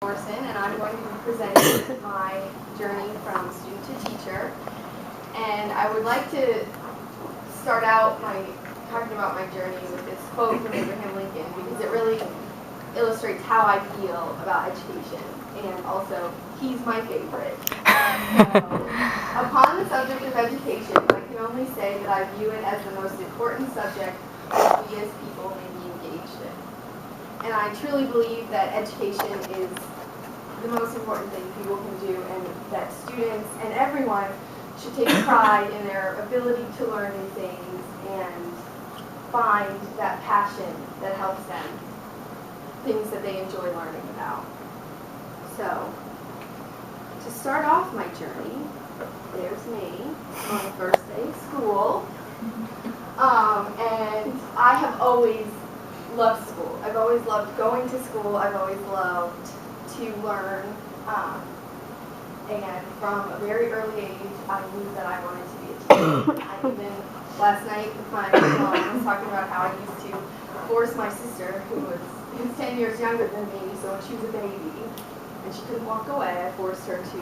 Morrison, and I'm going to be presenting my journey from student to teacher. And I would like to start out by talking about my journey with this quote from Abraham Lincoln, because it really illustrates how I feel about education, and also he's my favorite. So, upon the subject of education, I can only say that I view it as the most important subject that we as people may be engaged in. And I truly believe that education is the most important thing people can do, and that students and everyone should take pride in their ability to learn new things and find that passion that helps them, things that they enjoy learning about. So, to start off my journey, there's me on the first day of school, and I have always loved school. I've always loved going to school. I've always loved to learn, and from a very early age, I knew that I wanted to be a teacher. I even last night with my mom was talking about how I used to force my sister, who's 10 years younger than me, so when she was a baby and she couldn't walk away, I forced her to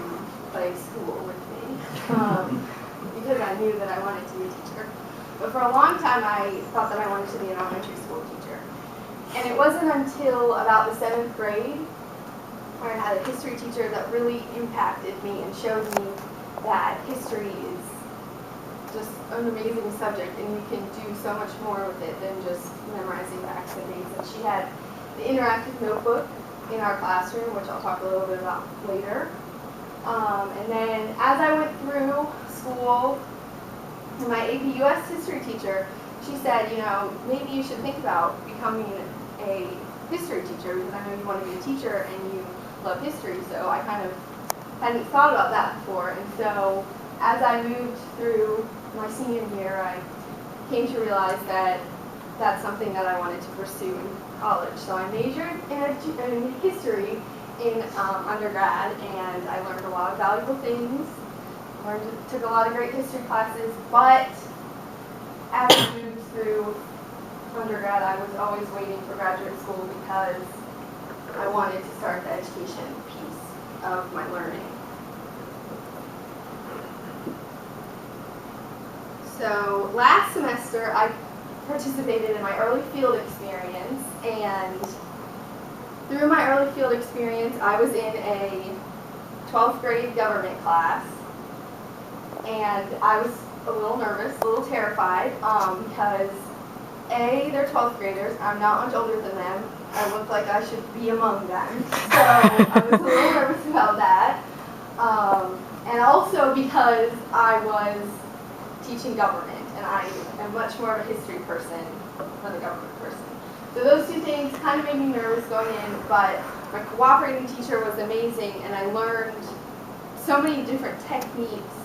play school with me because I knew that I wanted to be a teacher. But for a long time, I thought that I wanted to be an elementary school teacher. And it wasn't until about the 7th grade where I had a history teacher that really impacted me and showed me that history is just an amazing subject, and you can do so much more with it than just memorizing facts and dates. And she had the interactive notebook in our classroom, which I'll talk a little bit about later. And then as I went through school, my AP US history teacher, she said, maybe you should think about becoming a history teacher, because I know you want to be a teacher and you love history. So I kind of hadn't thought about that before. And so as I moved through my senior year, I came to realize that that's something that I wanted to pursue in college. So I majored in history in undergrad, and I learned a lot of valuable things. Took a lot of great history classes, but as I moved through undergrad, I was always waiting for graduate school because I wanted to start the education piece of my learning. So last semester, I participated in my early field experience, and through my early field experience, I was in a 12th grade government class, and I was a little nervous, a little terrified, because A, they're 12th graders, I'm not much older than them, I look like I should be among them, so I was a little nervous about that, and also because I was teaching government, and I am much more of a history person than a government person. So those two things kind of made me nervous going in, but my cooperating teacher was amazing, and I learned so many different techniques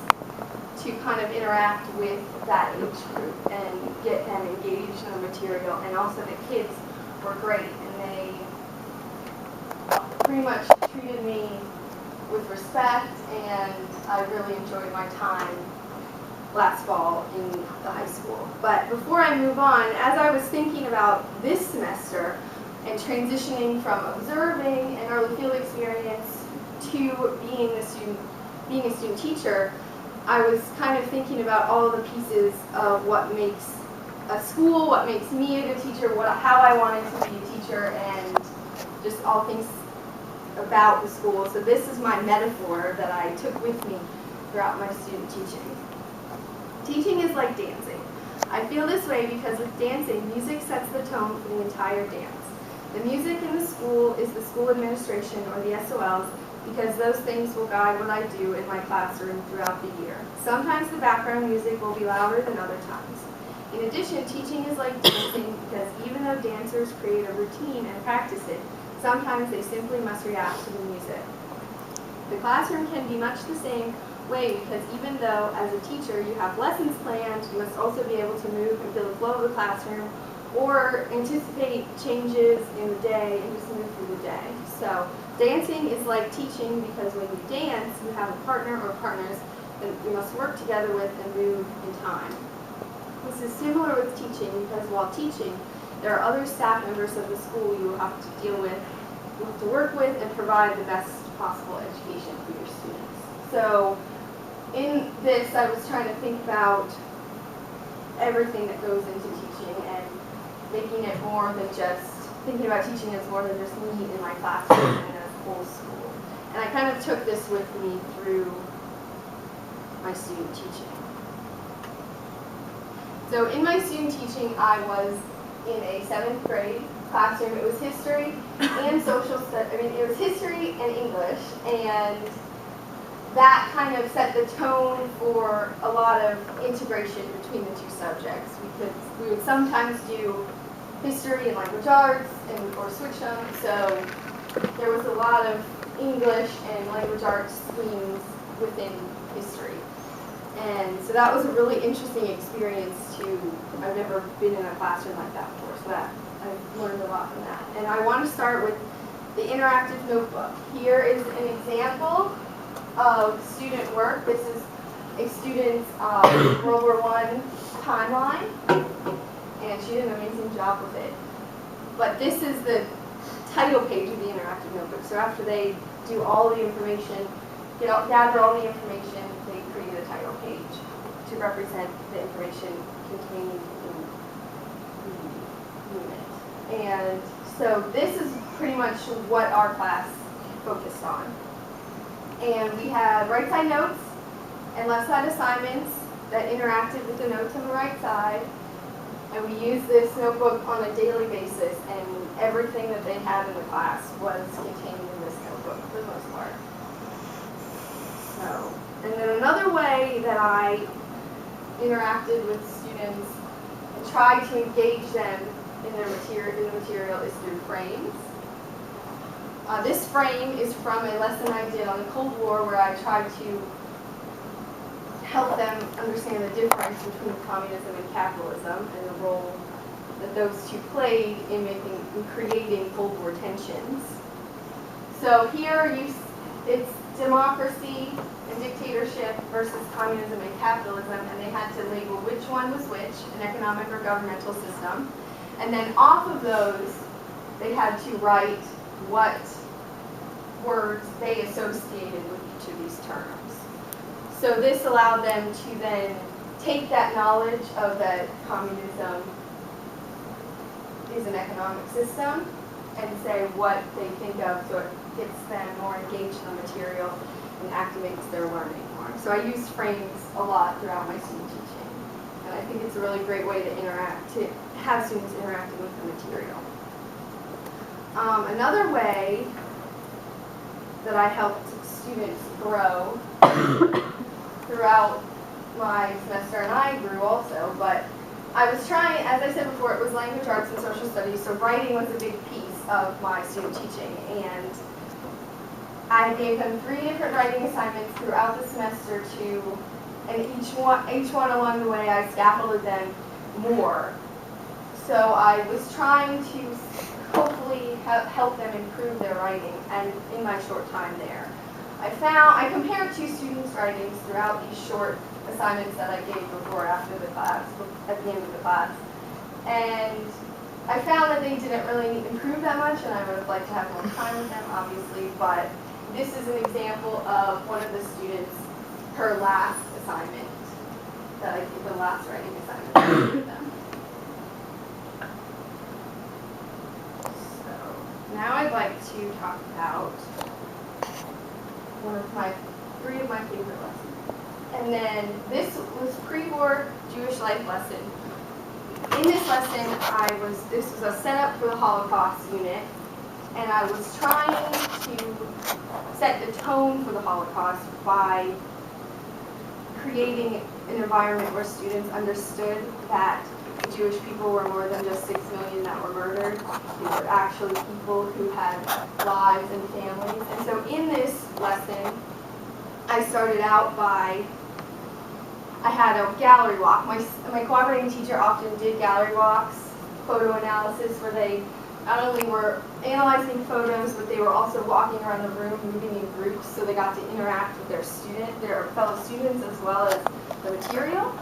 to kind of interact with that age group and get them engaged in the material. And also the kids were great, and they pretty much treated me with respect, and I really enjoyed my time last fall in the high school. But before I move on, as I was thinking about this semester and transitioning from observing an early field experience to being a student teacher, I was kind of thinking about all the pieces of what makes a school, what makes me a good teacher, how I wanted to be a teacher, and just all things about the school. So this is my metaphor that I took with me throughout my student teaching. Teaching is like dancing. I feel this way because with dancing, music sets the tone for the entire dance. The music in the school is the school administration, or the SOLs, because those things will guide what I do in my classroom throughout the year. Sometimes the background music will be louder than other times. In addition, teaching is like dancing because even though dancers create a routine and practice it, sometimes they simply must react to the music. The classroom can be much the same way, because even though as a teacher you have lessons planned, you must also be able to move and feel the flow of the classroom, or anticipate changes in the day and just move through the day. So dancing is like teaching because when you dance, you have a partner or partners that you must work together with and move in time. This is similar with teaching because while teaching, there are other staff members of the school you will have to deal with to work with and provide the best possible education for your students. So in this, I was trying to think about everything that goes into teaching and making it more than just, thinking about teaching as more than just me in my classroom and a whole school. And I kind of took this with me through my student teaching. So in my student teaching, I was in a 7th grade classroom. It was history and social studies. I mean, it was history and English, and that kind of set the tone for a lot of integration between the two subjects. We would sometimes do history and language arts, or switch them. So there was a lot of English and language arts themes within history. And so that was a really interesting experience too. I've never been in a classroom like that before, so that I've learned a lot from that. And I want to start with the interactive notebook. Here is an example of student work. This is a student's World War I timeline, and she did an amazing job with it. But this is the title page of the interactive notebook. So after they do all the information, gather all the information, they create a title page to represent the information contained in the unit. And so this is pretty much what our class focused on. And we had right side notes and left side assignments that interacted with the notes on the right side. And we used this notebook on a daily basis, and everything that they had in the class was contained in this notebook for the most part. So, and then another way that I interacted with students and tried to engage them in the material is through frames. This frame is from a lesson I did on the Cold War, where I tried to help them understand the difference between communism and capitalism and the role that those two played in creating Cold War tensions. So here it's democracy and dictatorship versus communism and capitalism, and they had to label which one was which, an economic or governmental system. And then off of those, they had to write what words they associated with each of these terms. So this allowed them to then take that knowledge of that communism is an economic system and say what they think of, so it gets them more engaged in the material and activates their learning more. So I use frames a lot throughout my student teaching, and I think it's a really great way to have students interacting with the material. Another way that I helped students grow throughout my semester, and I grew also, but I was trying, as I said before, it was language arts and social studies, so writing was a big piece of my student teaching, and I gave them 3 different writing assignments throughout the semester and each one along the way I scaffolded them more. So I was trying to hopefully help them improve their writing, and in my short time there. I compared 2 students' writings throughout these short assignments that I gave before after the class, at the end of the class. And I found that they didn't really improve that much, and I would have liked to have more time with them, obviously, but this is an example of one of the students, her last assignment, the last writing assignment that I gave them. So, now I'd like to talk about 3 of my favorite lessons. And then this was pre-war Jewish life lesson. In this lesson, this was a setup for the Holocaust unit, and I was trying to set the tone for the Holocaust by creating an environment where students understood that the Jewish people were more than just 6 million that were murdered. They were actually people who had lives and families. And so in this lesson, I started out by, I had a gallery walk. My cooperating teacher often did gallery walks, photo analysis, where they not only were analyzing photos, but they were also walking around the room, moving in groups, so they got to interact with their fellow students as well as the material.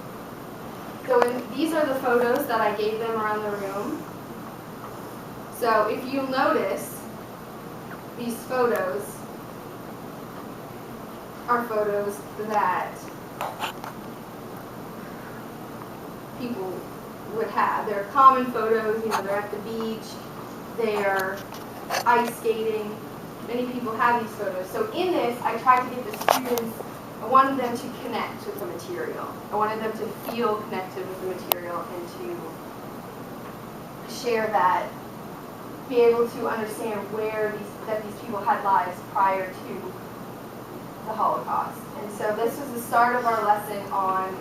So these are the photos that I gave them around the room. So if you'll notice, these photos are photos that people would have. They're common photos, you know, they're at the beach, they're ice skating. Many people have these photos. So in this, I tried to get the students, I wanted them to connect with the material. I wanted them to feel connected with the material and to share that, be able to understand that these people had lives prior to the Holocaust. And so this was the start of our lesson on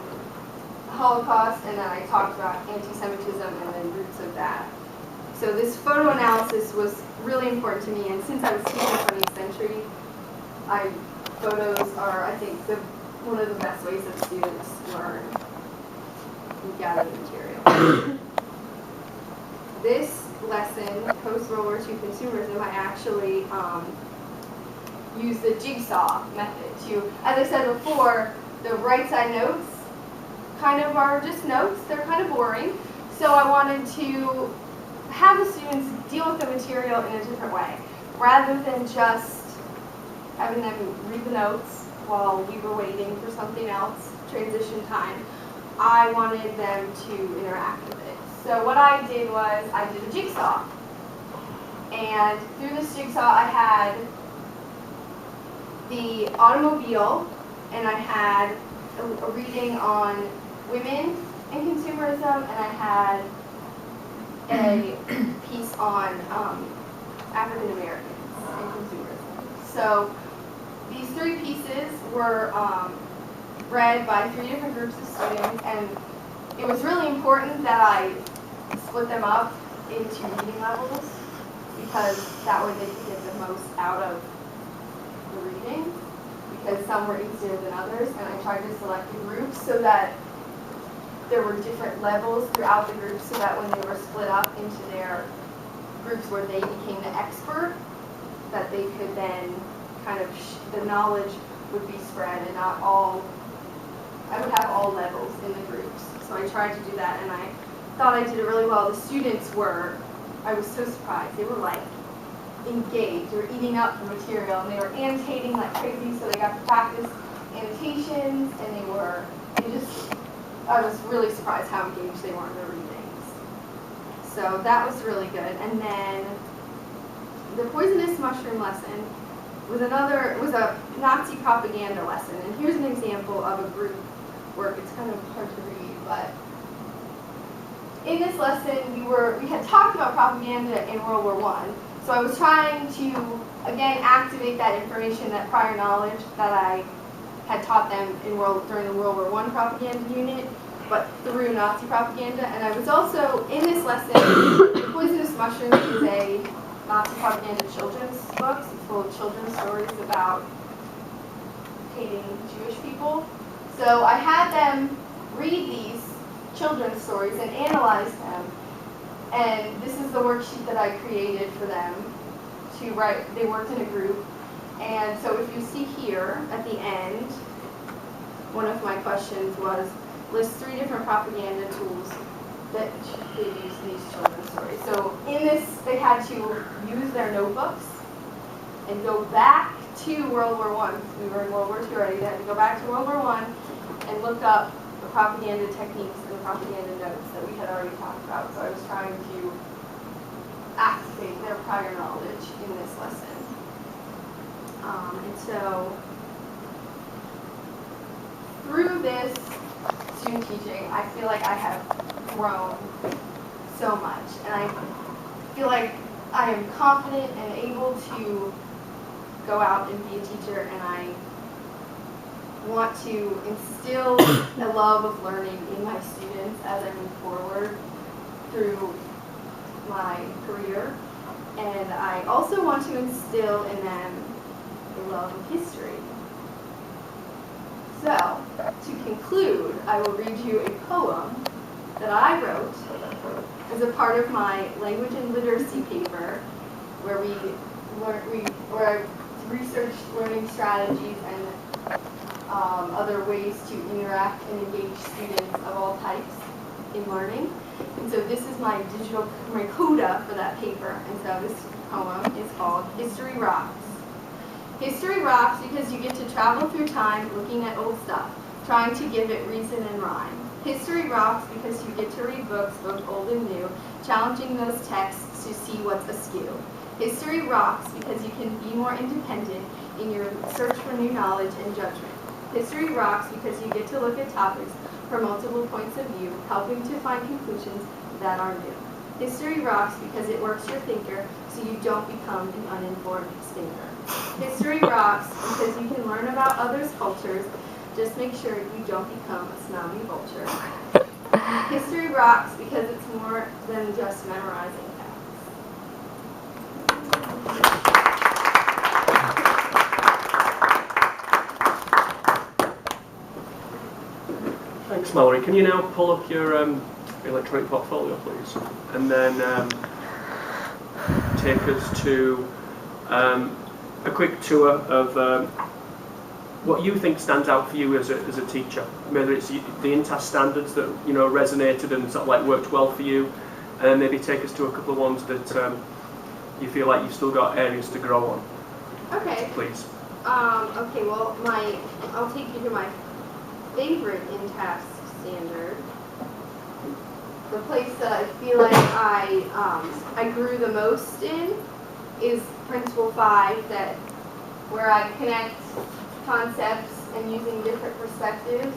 the Holocaust, and then I talked about anti-Semitism and the roots of that. So this photo analysis was really important to me, and since I was teaching 20th century, photos are, I think, one of the best ways that students learn and gather material. This lesson, post-World War II consumerism, I actually used the jigsaw method to, as I said before, the right side notes kind of are just notes. They're kind of boring. So I wanted to have the students deal with the material in a different way. Rather than just having them read the notes while we were waiting for something else, transition time, I wanted them to interact with it. So what I did was I did a jigsaw. And through this jigsaw I had the automobile, and I had a reading on women and consumerism, and I had a piece on African Americans and consumerism. So these three pieces were read by three different groups of students, and it was really important that I split them up into reading levels, because that way they could get the most out of the reading, because some were easier than others, and I tried to select the groups so that there were different levels throughout the groups, so that when they were split up into their groups where they became the expert, that they could then kind of, the knowledge would be spread and not all, I would have all levels in the groups. So I tried to do that, and I thought I did it really well. The students were, I was so surprised, they were like engaged, they were eating up the material, and they were annotating like crazy, so they got to practice annotations, and I was really surprised how engaged they were in their readings. So that was really good. And then the poisonous mushroom lesson was a Nazi propaganda lesson. And here's an example of a group work. It's kind of hard to read, but in this lesson we had talked about propaganda in World War I. So I was trying to, again, activate that information, that prior knowledge that I had taught them during the World War I propaganda unit, but through Nazi propaganda. And I was also, in this lesson, The Poisonous Mushrooms is a Nazi propaganda children's book. It's full of children's stories about hating Jewish people. So I had them read these children's stories and analyze them. And this is the worksheet that I created for them to write. They worked in a group. And so if you see here at the end, one of my questions was, list 3 different propaganda tools that they use in these children's stories. So in this, they had to use their notebooks and go back to World War I. We were in World War II already. They had to go back to World War I and look up the propaganda techniques and the propaganda notes that we had already talked about. So I was trying to activate their prior knowledge in this lesson. And so through this student teaching, I feel like I have grown so much, and I feel like I am confident and able to go out and be a teacher, and I want to instill a love of learning in my students as I move forward through my career, and I also want to instill in them a love of history. So, to conclude, I will read you a poem that I wrote as a part of my language and literacy paper, where I researched learning strategies and other ways to interact and engage students of all types in learning. And so this is my my coda for that paper. And so this poem is called History Rocks. History rocks because you get to travel through time looking at old stuff, trying to give it reason and rhyme. History rocks because you get to read books, both old and new, challenging those texts to see what's askew. History rocks because you can be more independent in your search for new knowledge and judgment. History rocks because you get to look at topics from multiple points of view, helping to find conclusions that are new. History rocks because it works your thinker so you don't become an uninformed stinker. History rocks because you can learn about others' cultures, just make sure you don't become a snobby vulture. History rocks because it's more than just memorizing facts. Thanks, Mallory. Can you now pull up your electronic portfolio, please? And then take us to a quick tour of what you think stands out for you as a teacher. Whether it's the INTAS standards that resonated and sort of like worked well for you, and then maybe take us to a couple of ones that you feel like you've still got areas to grow on. Okay. Please. Okay. Well, I'll take you to my favorite INTAS standard. The place that I feel like I grew the most in is Principle 5, where I connect concepts and using different perspectives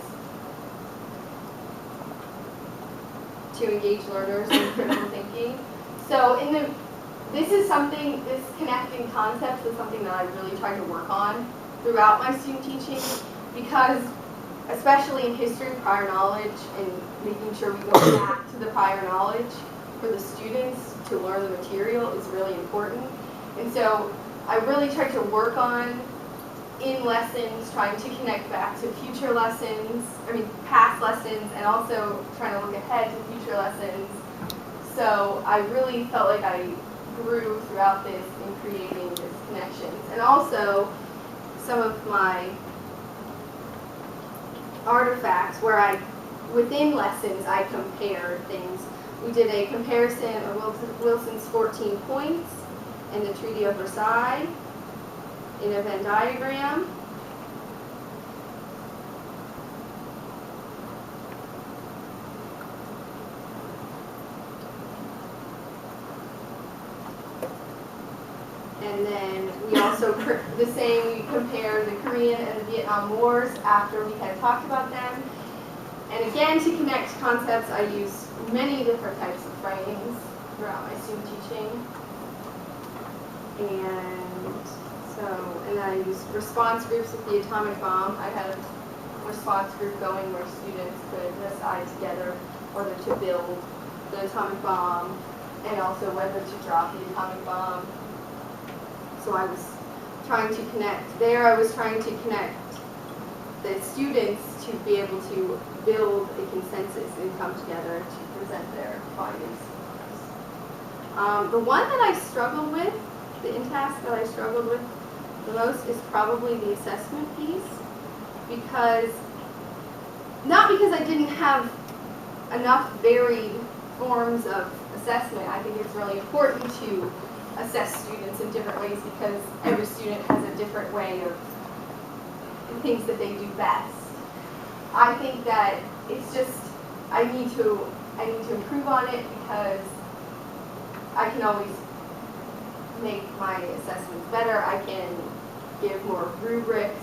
to engage learners in critical thinking. So this connecting concepts is something that I really try to work on throughout my student teaching, because especially in history, prior knowledge, and making sure we go back to the prior knowledge for the students to learn the material is really important. And so I really try to work on, in lessons, trying to connect back to future lessons, past lessons, and also trying to look ahead to future lessons. So I really felt like I grew throughout this in creating this connections. And also, some of my artifacts where within lessons, I compared things. We did a comparison of Wilson's 14 points and the Treaty of Versailles in a Venn diagram. And then we also, we compared the Korean and the Vietnam Wars after we had talked about them. And again, to connect concepts, I used many different types of frames throughout my student teaching. And then I used response groups with the atomic bomb. I had a response group going where students could decide together whether to build the atomic bomb and also whether to drop the atomic bomb. So I was trying to connect there. I was trying to connect the students to be able to build a consensus and come together to present their findings. The one that I struggled with, the INTAS that I struggled with the most, is probably the assessment piece, not because I didn't have enough varied forms of assessment. I think it's really important to assess students in different ways because every student has a different way of things that they do best. I think that it's just I need to improve on it because I can always make my assessments better. I can give more rubrics.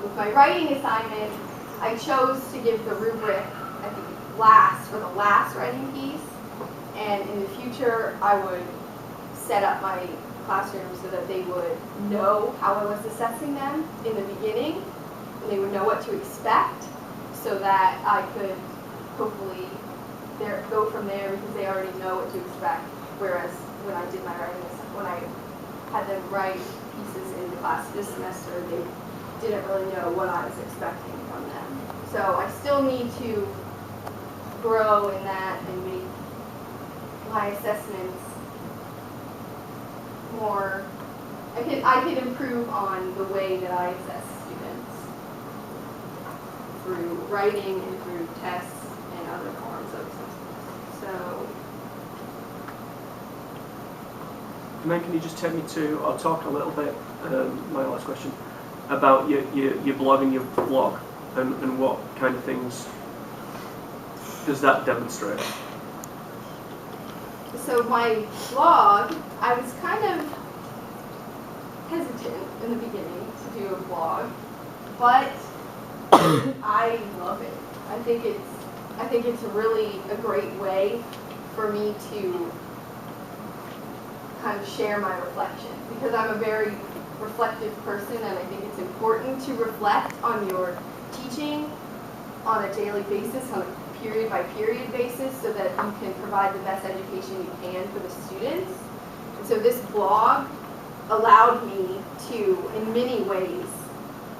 With my writing assignment, I chose to give the rubric at the last writing piece, and in the future I would set up my classroom so that they would know how I was assessing them in the beginning, and they would know what to expect, so that I could hopefully go from there because they already know what to expect. Whereas when I did my writing, when I had them write pieces in the class this semester, they didn't really know what I was expecting from them. So I still need to grow in that and make my assessments more. I could improve on the way that I assess students through writing and through tests and other forms of assessment. So And then can you just take me to, or talk a little bit, my last question, about your blog and your vlog, and what kind of things does that demonstrate? So my vlog, I was kind of hesitant in the beginning to do a vlog, but I love it. I think it's really a great way for me to kind of share my reflections, because I'm a very reflective person, and I think it's important to reflect on your teaching on a daily basis, on a period by period basis, so that you can provide the best education you can for the students. And so this blog allowed me to, in many ways,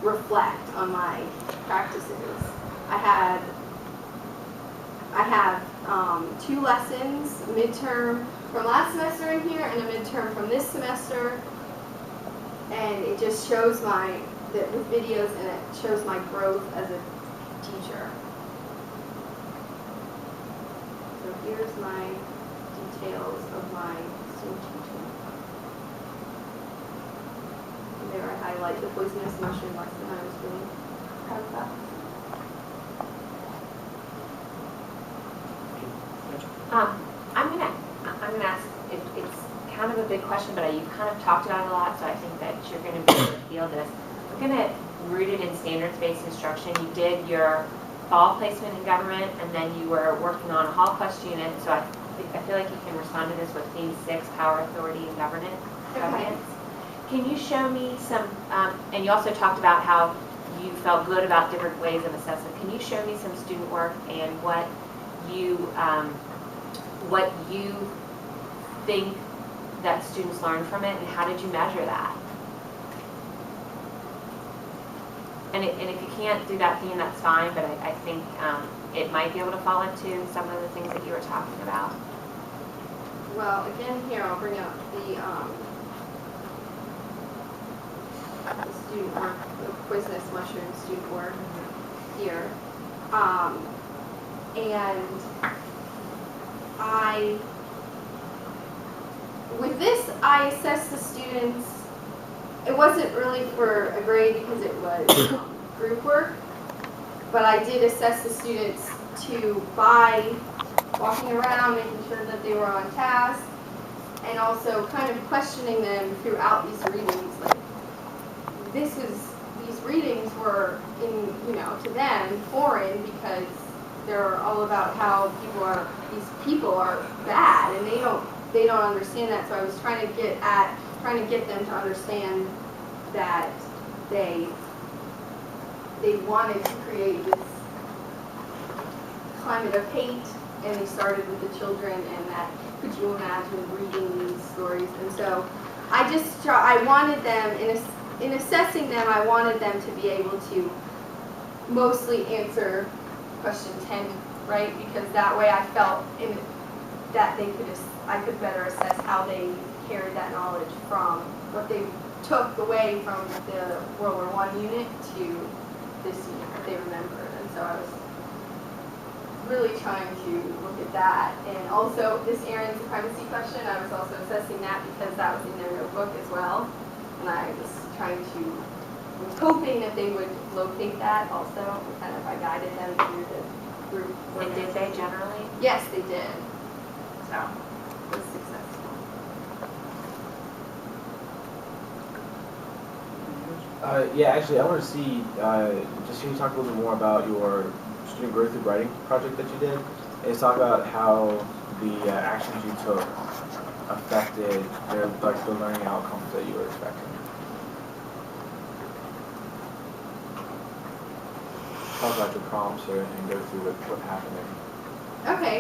reflect on my practices. I have 2 lessons, midterm from last semester in here and a midterm from this semester, and it just shows with videos, and it shows my growth as a teacher. So here's my details of my student teaching. And there I highlight the poisonous mushroom lesson. I was really proud of that. I'm gonna ask. It's kind of a big question, but you've kind of talked about it a lot, so I think that you're going to be able to field this. We're going to root it in standards-based instruction. You did your fall placement in government, and then you were working on a Hall Quest unit. So I feel like you can respond to this with theme 6, power, authority, and governance. Okay. Can you show me some? And you also talked about how you felt good about different ways of assessment. Can you show me some student work and what you think that students learn from it, and how did you measure that? And if you can't do that theme, that's fine, but I think it might be able to fall into some of the things that you were talking about. Well, again, here I'll bring up the student work, the poisonous mushroom student work here. And with this, I assessed the students. It wasn't really for a grade because it was group work, but I did assess the students by walking around, making sure that they were on task, and also kind of questioning them throughout these readings. Like, these readings were to them foreign, because they're all about how these people are bad, and they don't understand that. So I was trying to get them to understand that they wanted to create this climate of hate, and they started with the children, and that, could you imagine reading these stories? And so I wanted them, in assessing them, I wanted them to be able to mostly answer question 10, right? Because that way I felt that I could better assess how they carried that knowledge from what they took away from the World War I unit to this unit that they remembered. And so I was really trying to look at that. And also this Aaron supremacy question, I was also assessing that because that was in their notebook as well. And I was hoping that they would locate that also. I guided them through the group. And did they generally? Yes, they did. So it was successful. Yeah, actually, I want to see, just hear you talk a little bit more about your student growth through writing project that you did, and talk about how the actions you took affected the learning outcomes that you were expecting. Talk about your prompts and go through what happened there. Okay,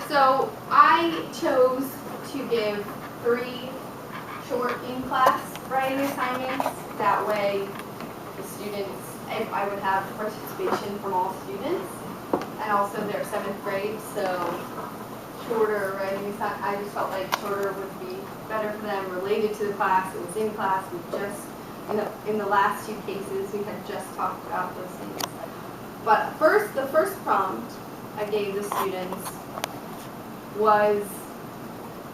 so I chose to give 3 short in-class writing assignments. That way the students, I would have participation from all students, and also they're 7th grade, so shorter writing assignments. I just felt like shorter would be better for them, related to the class. It was in class. We just, in the last 2 cases, we had just talked about those things. But the first prompt I gave the students was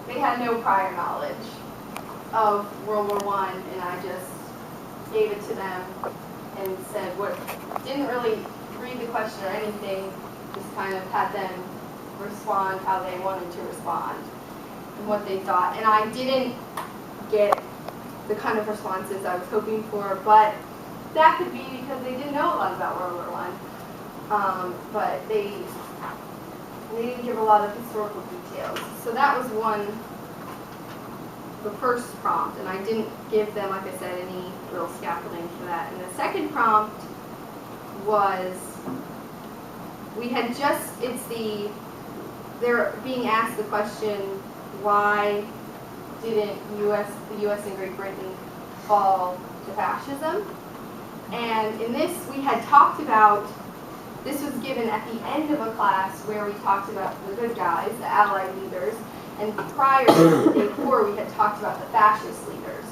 they had no prior knowledge of World War I, and I just gave it to them and said didn't really read the question or anything, just kind of had them respond how they wanted to respond and what they thought. And I didn't get the kind of responses I was hoping for, but that could be because they didn't know a lot about World War I. But they didn't give a lot of historical details. So that was the first prompt, and I didn't give them, like I said, any real scaffolding for that. And the second prompt was, they're being asked the question, why didn't the U.S. and Great Britain fall to fascism? And in this, we had talked about, this was given at the end of a class where we talked about the good guys, the Allied leaders, and prior to the day before, we had talked about the fascist leaders.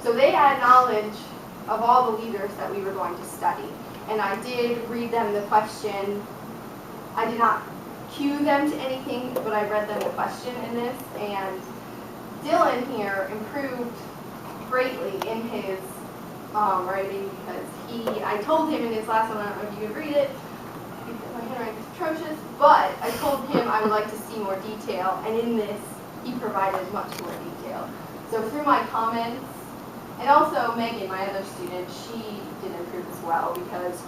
So they had knowledge of all the leaders that we were going to study. And I did read them the question. I did not cue them to anything, but I read them the question in this. And Dylan here improved greatly in his writing because I told him in his last one, I don't know if you could read it, my handwriting is atrocious, but I told him I would like to see more detail, and in this, he provided much more detail. So through my comments, and also Megan, my other student, she did improve as well because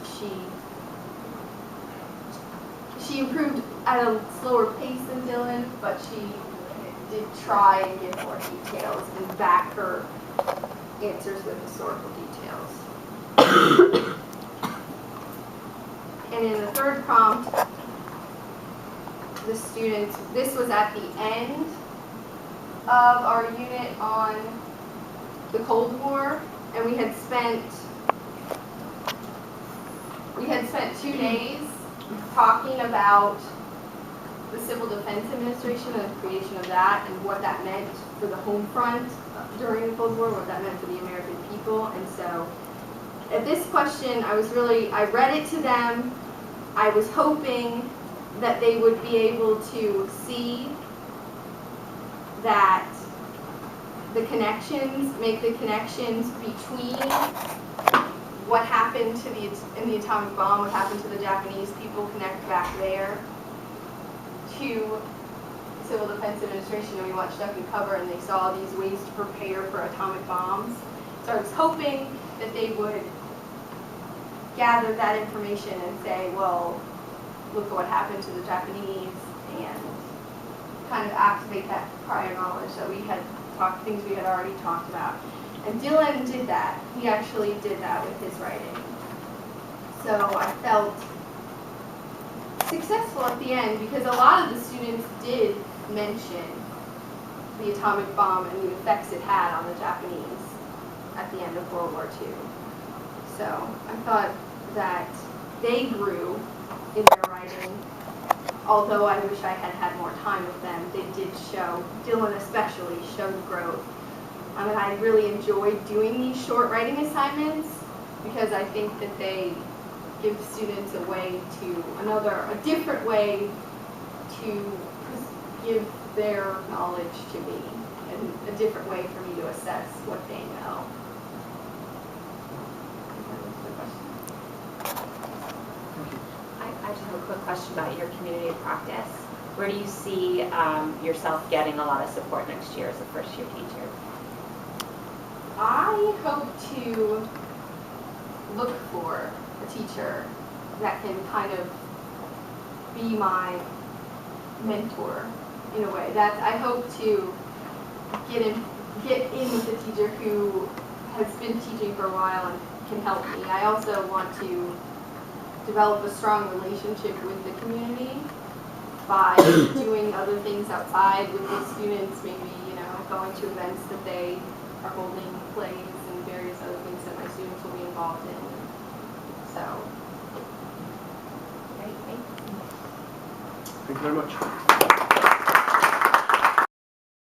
she improved at a slower pace than Dylan, but she did try and give more details and back her answers with historical details. And in the third prompt, the students, this was at the end of our unit on the Cold War, and we had spent 2 days talking about the Civil Defense Administration and the creation of that and what that meant for the home front during the Cold War, what that meant for the American people. And so at this question, I read it to them. I was hoping that they would be able to see that make the connections between what happened in the atomic bomb, what happened to the Japanese people, connect back there to Civil Defense Administration. And we watched Duck and Cover, and they saw these ways to prepare for atomic bombs. So I was hoping that they would gather that information and say, well, look at what happened to the Japanese, and kind of activate that prior knowledge that we had talked, things we had already talked about. And Dylan did that. He actually did that with his writing. So I felt successful at the end because a lot of the students did mention the atomic bomb and the effects it had on the Japanese at the end of World War II. So I thought that they grew in their writing, although I wish I had had more time with them. They did show, Dylan especially, showed growth. And I really enjoyed doing these short writing assignments because I think that they give students a different way to give their knowledge to me, and a different way for me to assess what they know. I just have a quick question about your community of practice. Where do you see yourself getting a lot of support next year as a first-year teacher? I hope to look for a teacher that can kind of be my mentor in a way. That I hope to get in with a teacher who has been teaching for a while and can help me. I also want to develop a strong relationship with the community by doing other things outside with the students, maybe, going to events that they are holding, plays and various other things that my students will be involved in. So, Great, thank you. Thank you very much.